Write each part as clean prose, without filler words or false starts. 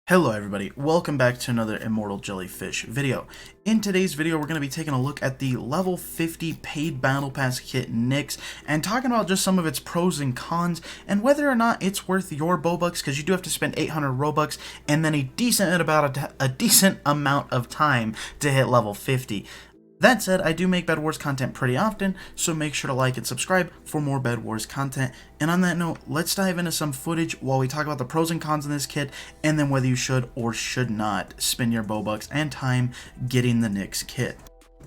Hello everybody, welcome back to another Immortal Jellyfish video. In today's video, we're going to be taking a look at the level 50 paid battle pass kit Knick and talking about just some of its pros and cons and whether or not it's worth your Robux, because you do have to spend 800 Robux and then a decent amount of time to hit level 50. That said, I do make Bed Wars content pretty often, so make sure to like and subscribe for more Bed Wars content. And on that note, let's dive into some footage while we talk about the pros and cons in this kit, and then whether you should or should not spend your Robux and time getting the Knick kit.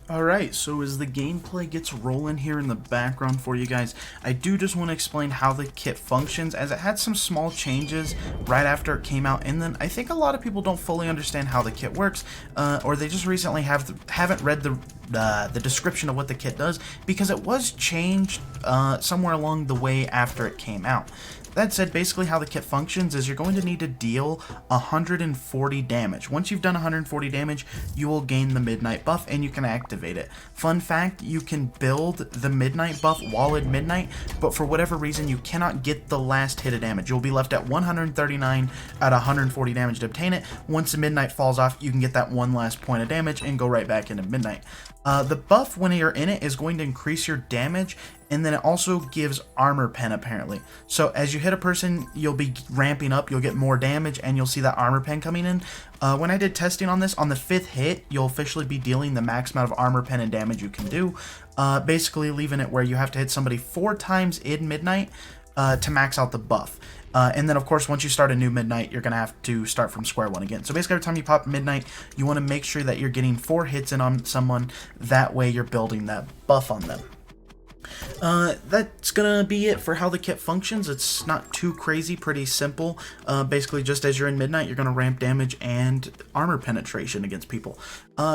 Alright, so as the gameplay gets rolling here in the background for you guys, I do just want to explain how the kit functions, as it had some small changes right after it came out, and then I think a lot of people don't fully understand how the kit works, or they just recently haven't read the description of what the kit does, because it was changed somewhere along the way after it came out. That said, basically how the kit functions is you're going to need to deal 140 damage. Once you've done 140 damage, you will gain the midnight buff and you can activate it. Fun fact, you can build the midnight buff while at midnight, but for whatever reason you cannot get the last hit of damage. You'll be left at 139 out of 140 damage to obtain it. Once the midnight falls off, you can get that one last point of damage and go right back into midnight. The buff when you're in it is going to increase your damage, and then it also gives armor pen apparently. So as you hit a person, you'll be ramping up, you'll get more damage, and you'll see that armor pen coming in. When I did testing on this, on the 5th hit, you'll officially be dealing the max amount of armor pen and damage you can do. Basically leaving it where you have to hit somebody 4 times in midnight to max out the buff. And then of course once you start a new midnight, you're gonna have to start from square one again. So basically every time you pop midnight, you want to make sure that you're getting 4 hits in on someone, that way you're building that buff on them. That's gonna be it for how the kit functions. It's not too crazy, pretty simple. Basically just as you're in midnight, you're gonna ramp damage and armor penetration against people.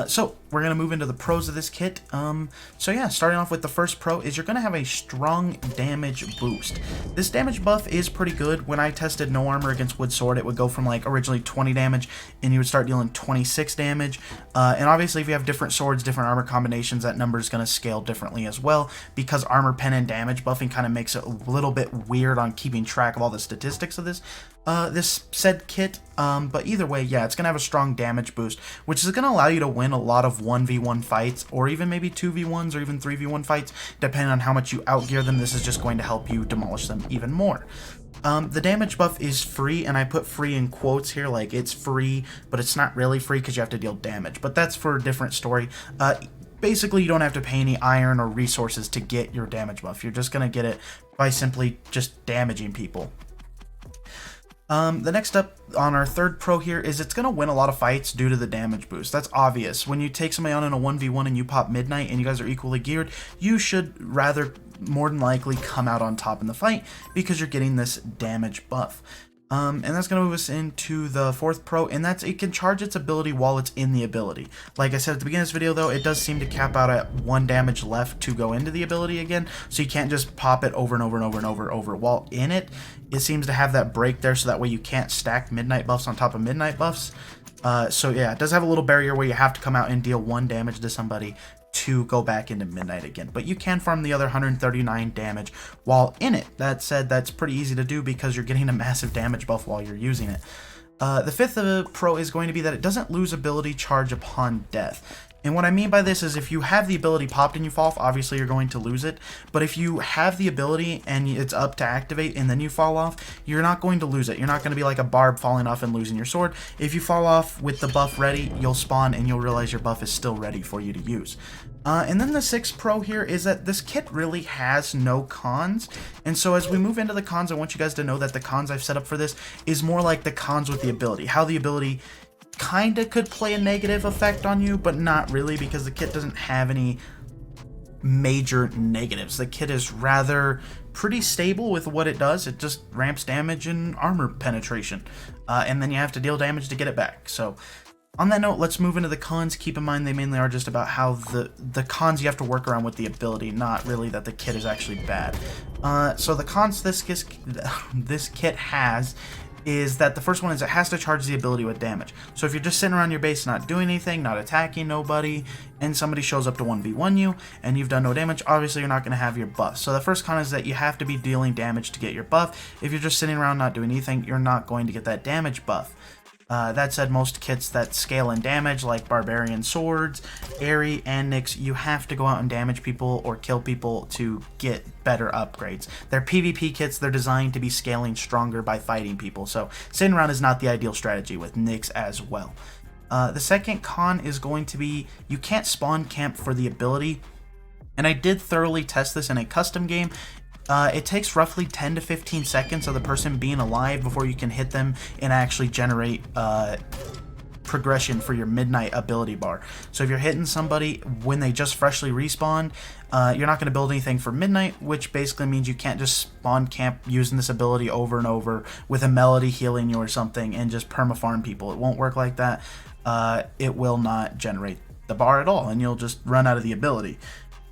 So we're gonna move into the pros of this kit. So yeah, starting off with the first pro is you're gonna have a strong damage boost. This damage buff is pretty good. When I tested no armor against wood sword, it would go from like originally 20 damage and you would start dealing 26 damage. And obviously if you have different swords, different armor combinations, that number is gonna scale differently as well, because armor pen and damage buffing kind of makes it a little bit weird on keeping track of all the statistics of this said kit. But either way, yeah, it's gonna have a strong damage boost, which is gonna allow you to win a lot of 1v1 fights, or even maybe 2v1s or even 3v1 fights, depending on how much you outgear them. This is just going to help you demolish them even more. The damage buff is free, and I put free in quotes here, like it's free, but it's not really free because you have to deal damage, but that's for a different story. Basically, you don't have to pay any iron or resources to get your damage buff. You're just going to get it by simply just damaging people. The next up on our third pro here is it's going to win a lot of fights due to the damage boost. That's obvious. When you take somebody on in a 1v1 and you pop midnight and you guys are equally geared, you should rather more than likely come out on top in the fight because you're getting this damage buff. And that's going to move us into the fourth pro, and that's it can charge its ability while it's in the ability. Like I said at the beginning of this video though, it does seem to cap out at 1 damage left to go into the ability again, so you can't just pop it over and over and over and over while in it. It seems to have that break there, so that way you can't stack midnight buffs on top of midnight buffs. So yeah, it does have a little barrier where you have to come out and deal 1 damage to somebody to go back into midnight again, but you can farm the other 139 damage while in it. That said, that's pretty easy to do because you're getting a massive damage buff while you're using it. The fifth pro is going to be that it doesn't lose ability charge upon death. And what I mean by this is if you have the ability popped and you fall off, obviously you're going to lose it. But if you have the ability and it's up to activate and then you fall off, you're not going to lose it. You're not going to be like a barb falling off and losing your sword. If you fall off with the buff ready, you'll spawn and you'll realize your buff is still ready for you to use. And then the sixth pro here is that this kit really has no cons. And so as we move into the cons, I want you guys to know that the cons I've set up for this is more like the cons with the ability. How the ability kinda could play a negative effect on you, but not really, because the kit doesn't have any major negatives. The kit is rather pretty stable with what it does. It just ramps damage and armor penetration, and then you have to deal damage to get it back. So on that note, let's move into the cons. Keep in mind they mainly are just about how the cons you have to work around with the ability, not really that the kit is actually bad. So the cons this kit has is that the first one is it has to charge the ability with damage. So if you're just sitting around your base not doing anything, not attacking nobody, and somebody shows up to 1v1 you, and you've done no damage, obviously you're not going to have your buff. So the first con is that you have to be dealing damage to get your buff. If you're just sitting around not doing anything, you're not going to get that damage buff. That said, most kits that scale in damage, like Barbarian Swords, Airy, and Knicks, you have to go out and damage people or kill people to get better upgrades. They're PvP kits, they're designed to be scaling stronger by fighting people, so sitting around is not the ideal strategy with Knicks as well. The second con is going to be you can't spawn camp for the ability, and I did thoroughly test this in a custom game. It takes roughly 10 to 15 seconds of the person being alive before you can hit them and actually generate progression for your midnight ability bar. So if you're hitting somebody when they just freshly respawned, you're not going to build anything for midnight, which basically means you can't just spawn camp using this ability over and over with a melody healing you or something and just perma-farm people. It won't work like that. It will not generate the bar at all, and you'll just run out of the ability.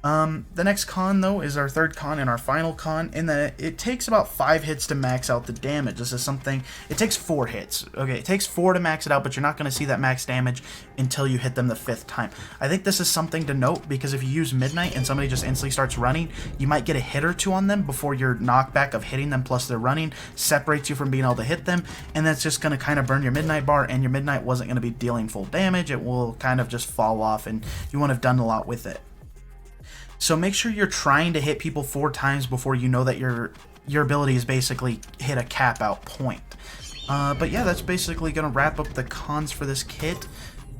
The next con, though, is our third con and our final con, in that it takes about 5 hits to max out the damage. This is something, it takes 4 hits. Okay, it takes 4 to max it out, but you're not going to see that max damage until you hit them the 5th time. I think this is something to note, because if you use Midnight and somebody just instantly starts running, you might get a hit or 2 on them before your knockback of hitting them plus they're running separates you from being able to hit them, and that's just going to kind of burn your Midnight bar, and your Midnight wasn't going to be dealing full damage. It will kind of just fall off, and you won't have done a lot with it. So make sure you're trying to hit people 4 times before you know that your ability is basically hit a cap out point. But yeah, that's basically going to wrap up the cons for this kit.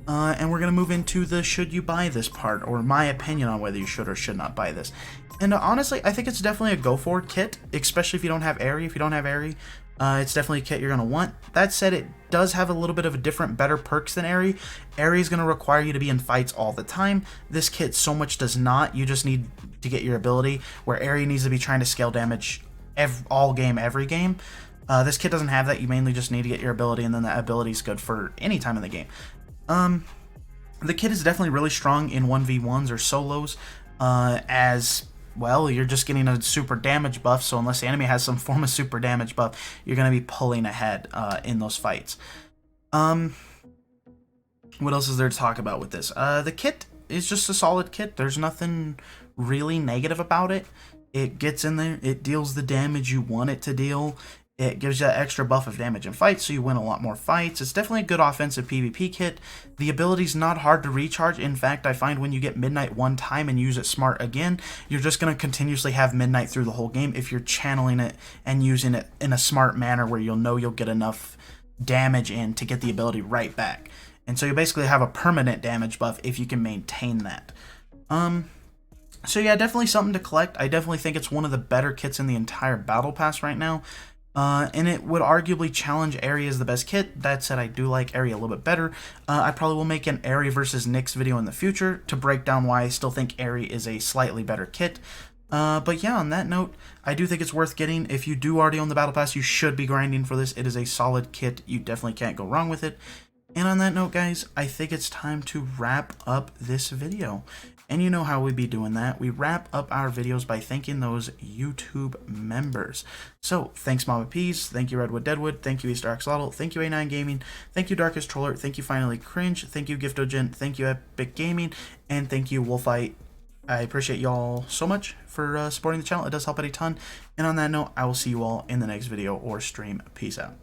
And we're going to move into the should you buy this part, or my opinion on whether you should or should not buy this. And honestly, I think it's definitely a go for kit, especially if you don't have Airy. If you don't have Airy, it's definitely a kit you're going to want. That said, it does have a little bit of a different, better perks than Airy. Airy is going to require you to be in fights all the time. This kit so much does not. You just need to get your ability, where Airy needs to be trying to scale damage all game, every game. This kit doesn't have that. You mainly just need to get your ability, and then that ability is good for any time in the game. The kit is definitely really strong in 1v1s or solos, as well, you're just getting a super damage buff, so unless the enemy has some form of super damage buff, you're going to be pulling ahead in those fights. What else is there to talk about with this? The kit is just a solid kit. There's nothing really negative about it. It gets in there, it deals the damage you want it to deal. It gives you that extra buff of damage in fights, so you win a lot more fights. It's definitely a good offensive PvP kit. The ability's not hard to recharge. In fact, I find when you get Midnight one time and use it smart again, you're just going to continuously have Midnight through the whole game if you're channeling it and using it in a smart manner where you'll know you'll get enough damage in to get the ability right back. And so you basically have a permanent damage buff if you can maintain that. So yeah, definitely something to collect. I definitely think it's one of the better kits in the entire Battle Pass right now. And it would arguably challenge Airy as the best kit. That said, I do like Airy a little bit better. I probably will make an Airy versus Knicks video in the future to break down why I still think Airy is a slightly better kit. But yeah, on that note, I do think it's worth getting. If you do already own the Battle Pass, you should be grinding for this. It is a solid kit. You definitely can't go wrong with it. And on that note, guys, I think it's time to wrap up this video. And you know how we be doing that. We wrap up our videos by thanking those YouTube members. So, thanks Mama Peas, thank you Redwood Deadwood, thank you Easter Axolotl, thank you A9 Gaming, thank you Darkest Troller, thank you Finally Cringe, thank you Giftogent, thank you Epic Gaming, and thank you Wolfite. I appreciate y'all so much for supporting the channel. It does help out a ton. And on that note, I will see you all in the next video or stream. Peace out.